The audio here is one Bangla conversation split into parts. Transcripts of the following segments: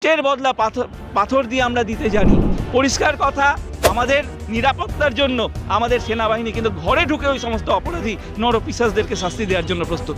ইটের বদলা পাথর দিয়ে আমরা দিতে জানি। পরিষ্কার কথা, আমাদের নিরাপত্তার জন্য আমাদের সেনাবাহিনী কিন্তু ঘরে ঢুকে ওই সমস্ত অপরাধী নরপিশাচদেরকে শাস্তি দেওয়ার জন্য প্রস্তুত।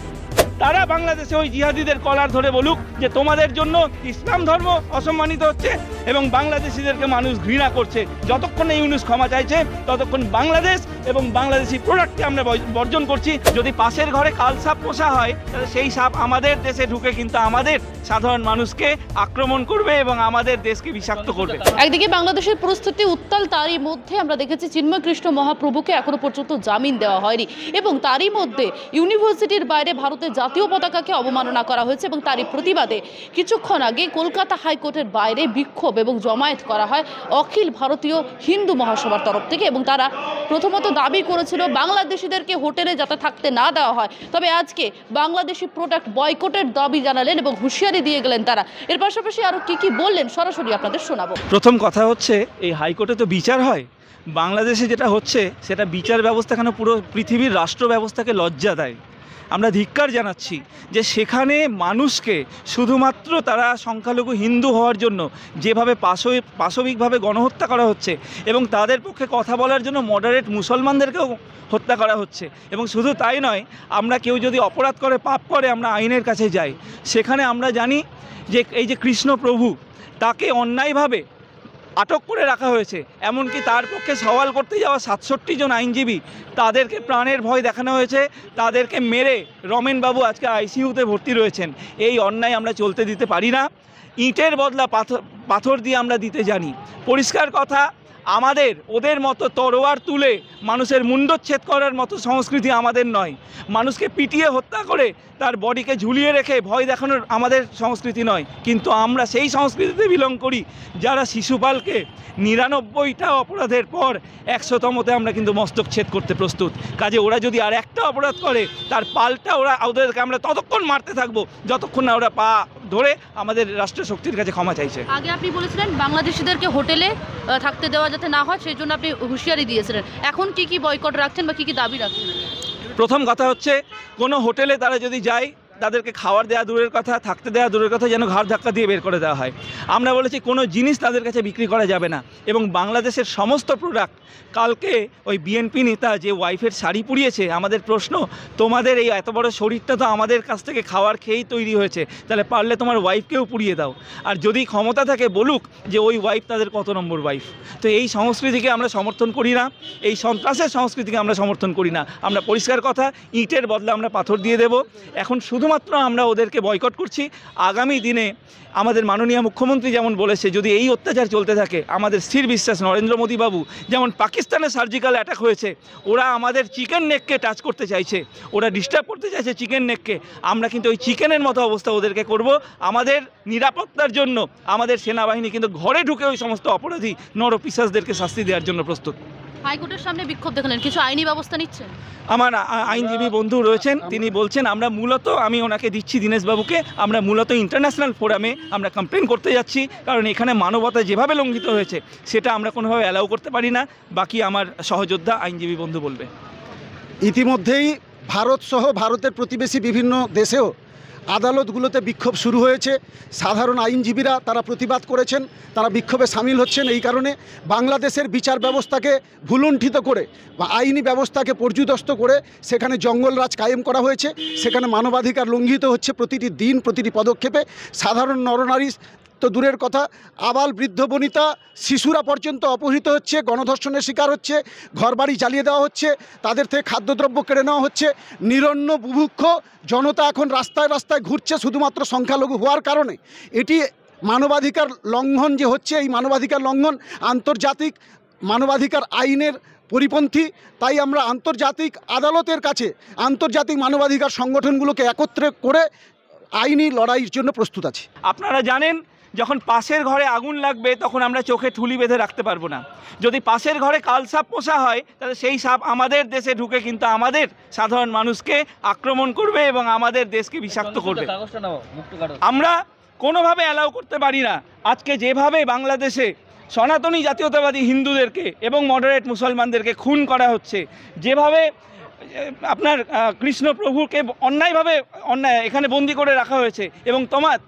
তারা বাংলাদেশে ওই জিহাদিদের কলার ধরে বলুক যে তোমাদের জন্য ইসলাম ধর্ম অসম্মানিত হচ্ছে এবং বাংলাদেশিদেরকে মানুষ ঘৃণা করছে। যতক্ষণ এই ইউনূস ক্ষমা চাইছে ততক্ষণ বাংলাদেশ এবং বাংলাদেশি প্রোডাক্টকে আমরা বর্জন করছি। যদি পাশের ঘরে কাল সাপ পোষা হয় তাহলে সেই সাপ আমাদের দেশে ঢুকে কিন্তু আমাদের সাধারণ মানুষকে আক্রমণ করবে এবং আমাদের দেশকে বিষাক্ত করবে। একদিকে বাংলাদেশের পরিস্থিতি উত্তাল, তারই মধ্যে আমরা দেখেছি চিন্ময় কৃষ্ণ মহাপ্রভুকে এখনো পর্যন্ত জামিন দেওয়া হয়নি এবং তারই মধ্যে ইউনিভার্সিটির বাইরে ভারতের জাতীয় পতাকাকে অবমাননা করা হয়েছে এবং তারই প্রতিবাদে কিছুক্ষণ আগে কলকাতা হাইকোর্টের বাইরে বিক্ষোভ এবং জমায়েত করা হয় অখিল ভারতীয় হিন্দু মহাসভার তরফ থেকে এবং তারা প্রথমত দাবি করেছিল বাংলাদেশিদেরকে হোটেলে যাতে থাকতে না দেওয়া হয়, তবে আজকে বাংলাদেশি প্রোডাক্ট বয়কটের দাবি জানালেন এবং হুঁশিয়ারি দিয়ে গেলেন তারা। এর পাশাপাশি আরও কি বললেন সরাসরি আপনাদের শোনাবো। প্রথম কথা হচ্ছে, এই হাইকোর্টে তো বিচার হয়, বাংলাদেশে যেটা হচ্ছে সেটা বিচার ব্যবস্থা কেন পুরো পৃথিবীর রাষ্ট্র ব্যবস্থাকে লজ্জা দেয়। আমরা ধিক্কার জানাচ্ছি যে সেখানে মানুষকে শুধুমাত্র তারা সংখ্যালঘু হিন্দু হওয়ার জন্য যেভাবে পাশবিকভাবে গণহত্যা করা হচ্ছে এবং তাদের পক্ষে কথা বলার জন্য মডারেট মুসলমানদেরকেও হত্যা করা হচ্ছে। এবং শুধু তাই নয়, আমরা কেউ যদি অপরাধ করে, পাপ করে, আমরা আইনের কাছে যাই। সেখানে আমরা জানি যে এই যে কৃষ্ণ প্রভু, তাকে অন্যায়ভাবে আটক করে রাখা হয়েছে। এমনকি তার পক্ষে সওয়াল করতে যাওয়া 67 জন আইনজীবী, তাদেরকে প্রাণের ভয় দেখানো হয়েছে, তাদেরকে মেরে রমেনবাবু আজকে আইসিইউতে ভর্তি রয়েছেন। এই অন্যায় আমরা চলতে দিতে পারি না। ইটের বদলা পাথর দিয়ে আমরা দিতে জানি। পরিষ্কার কথা, আমাদের ওদের মতো তরোয়ার তুলে মানুষের মুণ্ডচ্ছেদ করার মতো সংস্কৃতি আমাদের নয়। মানুষকে পিটিয়ে হত্যা করে তার বডিকে ঝুলিয়ে রেখে ভয় দেখানোর আমাদের সংস্কৃতি নয়। কিন্তু আমরা সেই সংস্কৃতিতে বিলং করি যারা শিশুপালকে 99টা অপরাধের পর 100তমতে আমরা কিন্তু মস্তক ছেদ করতে প্রস্তুত। কাজে ওরা যদি আর একটা অপরাধ করে, তার পাল্টা ওদেরকে আমরা ততক্ষণ মারতে থাকবো যতক্ষণ না ওরা পা ধরে আমাদের রাষ্ট্র শক্তির কাছে ক্ষমা চাইছে। আগে আপনি বলেছিলেন বাংলাদেশিদেরকে হোটেলে থাকতে দেওয়া যাতে না হয় সেই জন্য আপনি হুঁশিয়ারি দিয়েছিলেন। এখন কি বয়কট রাখছেন বা কি দাবি রাখছেন? প্রথম কথা হচ্ছে, কোনো হোটেলে তারা যদি যায় তাদেরকে খাবার দেওয়া দূরের কথা, থাকতে দেওয়া দূরের কথা, যেন ঘাড় ধাক্কা দিয়ে বের করে দেওয়া হয়। আমরা বলেছি কোনো জিনিস তাদের কাছে বিক্রি করা যাবে না এবং বাংলাদেশের সমস্ত প্রোডাক্ট। কালকে ওই বিএনপি নেতা যে ওয়াইফের শাড়ি পুড়িয়েছে, আমাদের প্রশ্ন, তোমাদের এই এত বড় শরীরটা তো আমাদের কাছ থেকে খাওয়ার খেয়েই তৈরি হয়েছে, তাহলে পারলে তোমার ওয়াইফকেও পুড়িয়ে দাও। আর যদি ক্ষমতা থাকে বলুক যে ওই ওয়াইফ তাদের কত নম্বর ওয়াইফ। তো এই সংস্কৃতিকে আমরা সমর্থন করি না, এই সন্ত্রাসের সংস্কৃতিকে আমরা সমর্থন করি না। আমরা পরিষ্কার কথা, ইটের বদলে আমরা পাথর দিয়ে দেব। এখন শুধুমাত্র আমরা ওদেরকে বয়কট করছি। আগামী দিনে আমাদের মাননীয় মুখ্যমন্ত্রী যেমন বলেছে, যদি এই অত্যাচার চলতে থাকে, আমাদের স্থির বিশ্বাস নরেন্দ্র মোদী বাবু, যেমন পাকিস্তানে সার্জিক্যাল অ্যাটাক হয়েছে, ওরা আমাদের চিকেন নেককে টাচ করতে চাইছে, ওরা ডিস্টার্ব করতে চাইছে চিকেন নেককে, আমরা কিন্তু ওই চিকেনের মতো অবস্থা ওদেরকে করব। আমাদের নিরাপত্তার জন্য আমাদের সেনাবাহিনী কিন্তু ঘরে ঢুকে ওই সমস্ত অপরাধী নরপিশাচদেরকে শাস্তি দেওয়ার জন্য প্রস্তুত। হাইকোর্টের সামনে বিক্ষোভ দেখালেন, কিছু আইনি ব্যবস্থা নিচ্ছেন? আমার আইনজীবী বন্ধু রয়েছেন, তিনি বলছেন আমরা মূলত, আমি ওনাকে দিচ্ছি দীনেশবাবুকে, আমরা মূলত ইন্টারন্যাশনাল ফোরামে আমরা কমপ্লেন করতে যাচ্ছি, কারণ এখানে মানবতা যেভাবে লঙ্ঘিত হয়েছে সেটা আমরা কোনোভাবে অ্যালাউ করতে পারি না। বাকি আমার সহযোদ্ধা আইনজীবী বন্ধু বলবে। ইতিমধ্যেই ভারত সহ ভারতের প্রতিবেশী বিভিন্ন দেশেও আদালতগুলোতে বিক্ষোভ শুরু হয়েছে। সাধারণ আইনজীবীরা তারা প্রতিবাদ করেছেন, তারা বিক্ষোভে সামিল হচ্ছেন। এই কারণে বাংলাদেশের বিচার ব্যবস্থাকে ভুলুণ্ঠিত করে বা আইনি ব্যবস্থাকে পর্যুদস্ত করে সেখানে জঙ্গলরাজ কায়েম করা হয়েছে, সেখানে মানবাধিকার লঙ্ঘিত হচ্ছে প্রতিটি দিন, প্রতিটি পদক্ষেপে। সাধারণ নরনারী তো দূরের কথা, আবাল বৃদ্ধ বনিতা শিশুরা পর্যন্ত অপহৃত হচ্ছে, গণধর্ষণের শিকার হচ্ছে, ঘরবাড়ি জ্বালিয়ে দেওয়া হচ্ছে, তাদের থেকে খাদ্যদ্রব্য কেড়ে নেওয়া হচ্ছে। নিরন্ন বুভুক্ষ জনতা এখন রাস্তায় রাস্তায় ঘুরছে শুধুমাত্র সংখ্যালঘু হওয়ার কারণে। এটি মানবাধিকার লঙ্ঘন যে হচ্ছে, এই মানবাধিকার লঙ্ঘন আন্তর্জাতিক মানবাধিকার আইনের পরিপন্থী। তাই আমরা আন্তর্জাতিক আদালতের কাছে আন্তর্জাতিক মানবাধিকার সংগঠনগুলোকে একত্রে করে আইনি লড়াইয়ের জন্য প্রস্তুত আছি। আপনারা জানেন, যখন পাশের ঘরে আগুন লাগবে তখন আমরা চোখে ঠুলি বেঁধে রাখতে পারবো না। যদি পাশের ঘরে কাল সাপ পোষা হয় তাহলে সেই সাপ আমাদের দেশে ঢুকে কিন্তু আমাদের সাধারণ মানুষকে আক্রমণ করবে এবং আমাদের দেশকে বিষাক্ত করবে। আমরা কোনোভাবে অ্যালাউ করতে পারি না। আজকে যেভাবে বাংলাদেশে সনাতনী জাতীয়তাবাদী হিন্দুদেরকে এবং মডারেট মুসলমানদেরকে খুন করা হচ্ছে, যেভাবে আপনার কৃষ্ণ প্রভুকে অন্যায় এখানে বন্দি করে রাখা হয়েছে এবং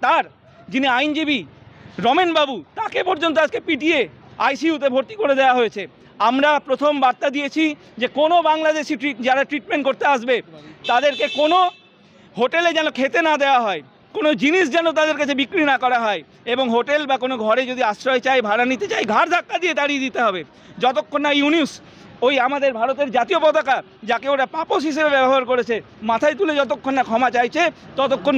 তার যিনি আইনজীবী রমেনবাবু তাকে পর্যন্ত আজকে পিটিয়ে আইসিইউতে ভর্তি করে দেওয়া হয়েছে। আমরা প্রথম বার্তা দিয়েছি যে কোনো বাংলাদেশি যারা ট্রিটমেন্ট করতে আসবে তাদেরকে কোনো হোটেলে যেন খেতে না দেওয়া হয়, কোনো জিনিস যেন তাদের কাছে বিক্রি না করা হয়, এবং হোটেল বা কোনো ঘরে যদি আশ্রয় চায়, ভাড়া নিতে চায়, ঘাড় ধাক্কা দিয়ে তাড়িয়ে দিতে হবে। যতক্ষণ না ইউনিস ওই আমাদের ভারতের জাতীয় পতাকা, যাকে ওরা পাপোশ হিসেবে ব্যবহার করেছে, মাথায় তুলে যতক্ষণ না ক্ষমা চাইছে, ততক্ষণ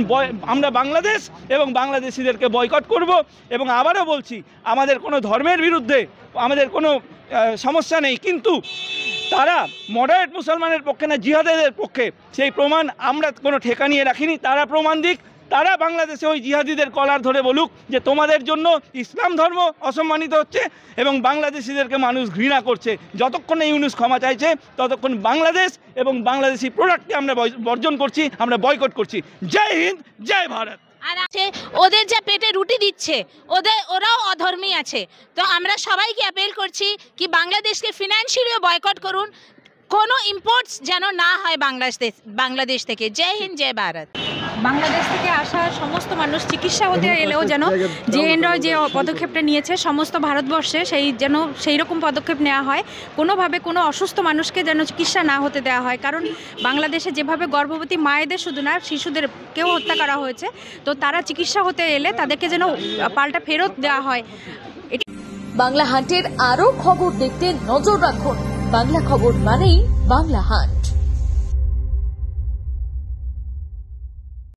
আমরা বাংলাদেশ এবং বাংলাদেশিদেরকে বয়কট করব। এবং আবারও বলছি, আমাদের কোনো ধর্মের বিরুদ্ধে আমাদের কোনো সমস্যা নেই, কিন্তু তারা মডারেট মুসলমানের পক্ষে না জিহাদিদের পক্ষে, সেই প্রমাণ আমরা কোনো ঠেকা নিয়ে রাখিনি। তারা প্রমাণ দিক, তারা বাংলাদেশে ওই জিহাদিদের কলার ধরে বলুক যে তোমাদের জন্য ইসলাম ধর্ম অসম্মানিত হচ্ছে এবং বাংলাদেশিদেরকে মানুষ ঘৃণা করছে। যতক্ষণ এই ইউনুস ক্ষমা চাইছে ততক্ষণ বাংলাদেশ এবং বাংলাদেশি প্রোডাক্টকে আমরা বর্জন করছি, আমরা বয়কট করছি। জয় হিন্দ, জয় ভারত। আর আছে ওদের যা পেটে রুটি দিচ্ছে, ওরাও অধর্মী আছে। তো আমরা সবাইকে অ্যাপিল করছি কি বাংলাদেশকে ফিনান্সিয়ালিও বয়কট করুন, কোনো ইম্পোর্টস যেন না হয় বাংলাদেশ থেকে। জয় হিন্দ, জয় ভারত। বাংলাদেশ থেকে আসা সমস্ত মানুষ চিকিৎসা হতে এলেও যেন জেএনডব্লিউ যে পদক্ষেপটা নিয়েছে সমস্ত ভারতবর্ষে সেই রকম পদক্ষেপ নেওয়া হয়। কোনোভাবে কোনো অসুস্থ মানুষকে যেন চিকিৎসা না হতে দেওয়া হয়, কারণ বাংলাদেশে যেভাবে গর্ভবতী মায়েদের শুধু না শিশুদেরকেও হত্যা করা হয়েছে। তো তারা চিকিৎসা হতে এলে তাদেরকে যেন পাল্টা ফেরত দেওয়া হয়। বাংলা হান্টের আরও খবর দেখতে নজর রাখুন। বাংলা খবর মানেই বাংলা হান্ট।